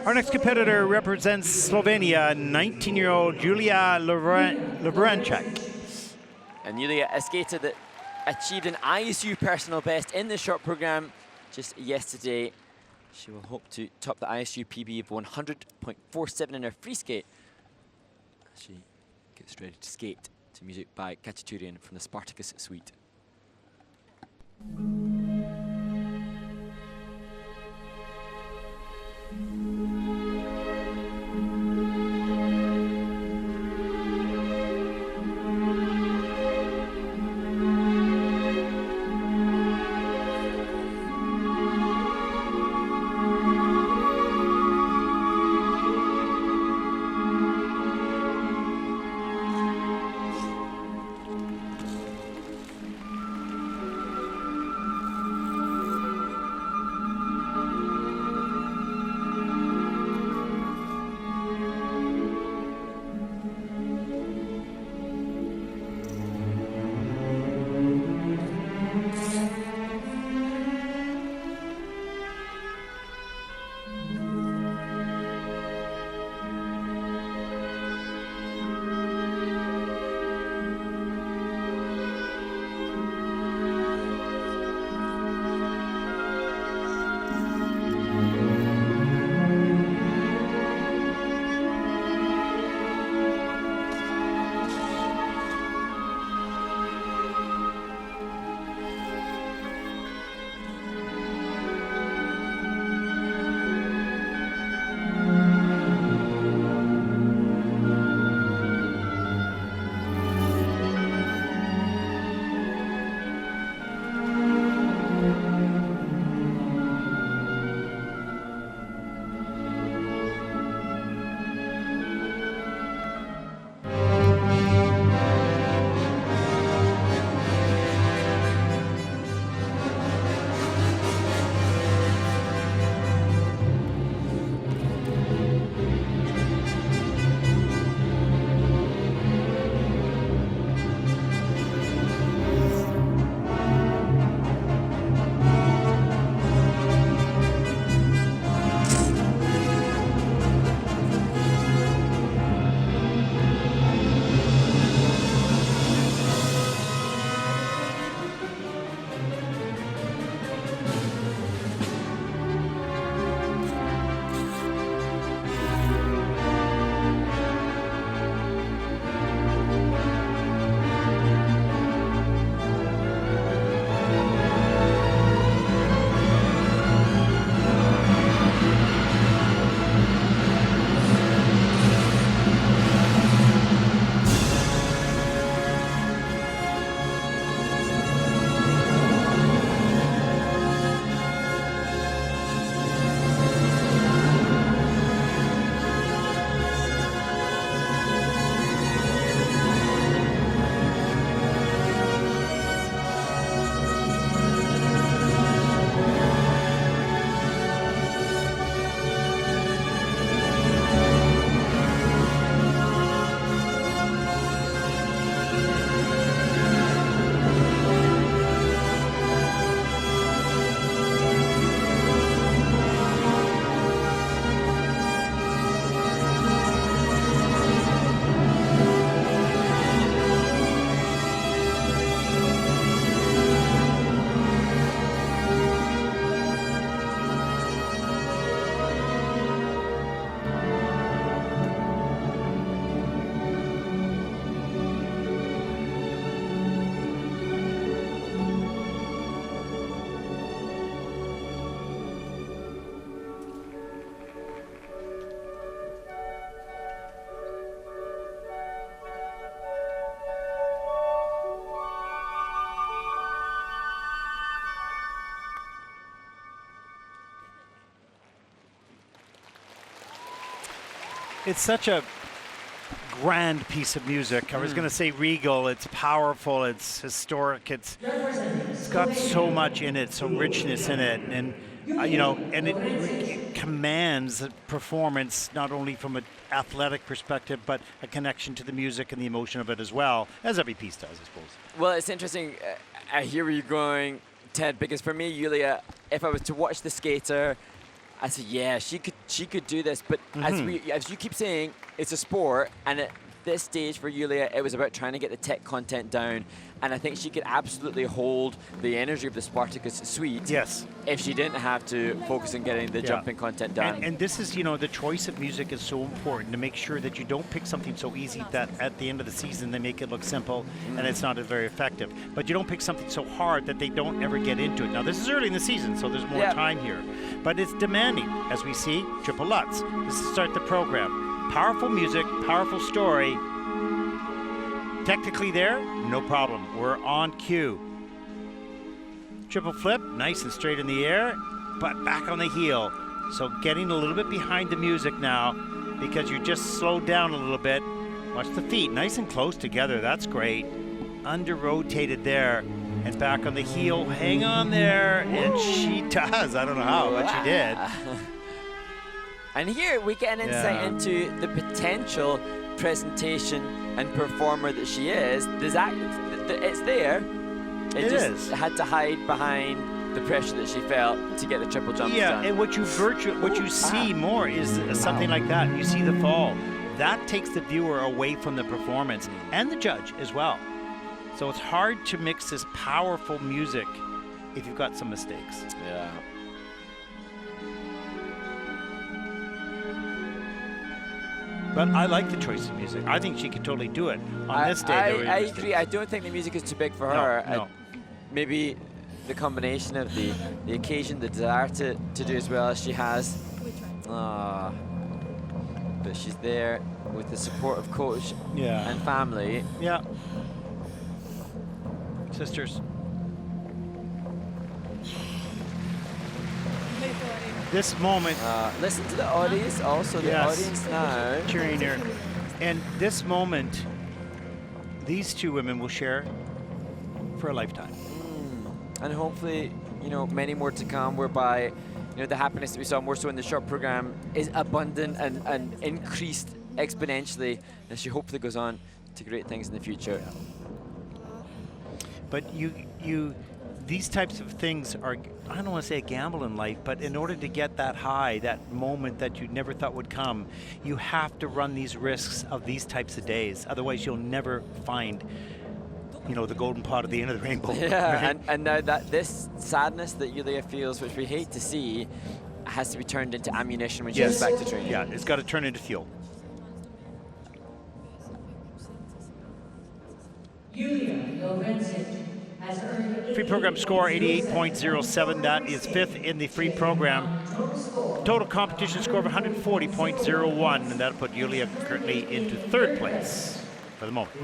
Our next competitor represents Slovenia, 19-year-old Julija LOVRENCIC. And Julija, a skater that achieved an ISU personal best in the short program just yesterday. She will hope to top the ISU PB of 100.47 in her free skate. She gets ready to skate to music by Kachaturian from the Spartacus suite. It's such a grand piece of music. I was going to say regal. It's powerful. It's historic. It's got so much in it, so richness in it, and you know, and it commands a performance not only from an athletic perspective, but a connection to the music and the emotion of it as well, as every piece does, I suppose. Well, it's interesting. I hear where you're going, Ted, because for me, Julija, if I was to watch the skater, I said, yeah, she could do this, but as you keep saying, it's a sport, and at this stage for Julija, it was about trying to get the tech content down, and I think she could absolutely hold the energy of the Spartacus suite. Yes. If she didn't have to focus on getting the jumping content done. And this is, you know, the choice of music is so important to make sure that you don't pick something so easy that at the end of the season they make it look simple and it's not very effective. But you don't pick something so hard that they don't ever get into it. Now this is early in the season, so there's more time here. But it's demanding, as we see, triple Lutz. This is to start the program. Powerful music, powerful story. Technically there, no problem. We're on cue. Triple flip, nice and straight in the air, but back on the heel. So getting a little bit behind the music now because you're just slowed down a little bit. Watch the feet, nice and close together, that's great. Under-rotated there and back on the heel, hang on there, and she does. I don't know how, but she did. And here we get an insight into the potential presentation and performer that she is. It's there. It just had to hide behind the pressure that she felt to get the triple jumps done. And what you see more is something like that. You see the fall. That takes the viewer away from the performance and the judge as well. So it's hard to mix this powerful music if you've got some mistakes. Yeah. But I like the choice of music. I think she could totally do it on this day. I agree. I don't think the music is too big for her. No. Maybe the combination of the occasion, the desire to do as well as she has. But she's there with the support of coach and family. Yeah. Sisters. This moment. Listen to the audience, also the audience now. Cheering her. And this moment, these two women will share for a lifetime. And hopefully, you know, many more to come, whereby, you know, the happiness that we saw more so in the short program is abundant and increased exponentially as she hopefully goes on to great things in the future. But these types of things are, I don't want to say a gamble in life, but in order to get that high, that moment that you never thought would come, you have to run these risks of these types of days. Otherwise, you'll never find, you know, the golden pot at the end of the rainbow. Yeah, right? and now that this sadness that Julija feels, which we hate to see, has to be turned into ammunition when she goes back to training. Yeah, it's got to turn into fuel. Julija LOVRENCIC has earned Free program score 88.07. That is fifth in the free program. Total competition score of 140.01, and that'll put Julija currently into third place for the moment.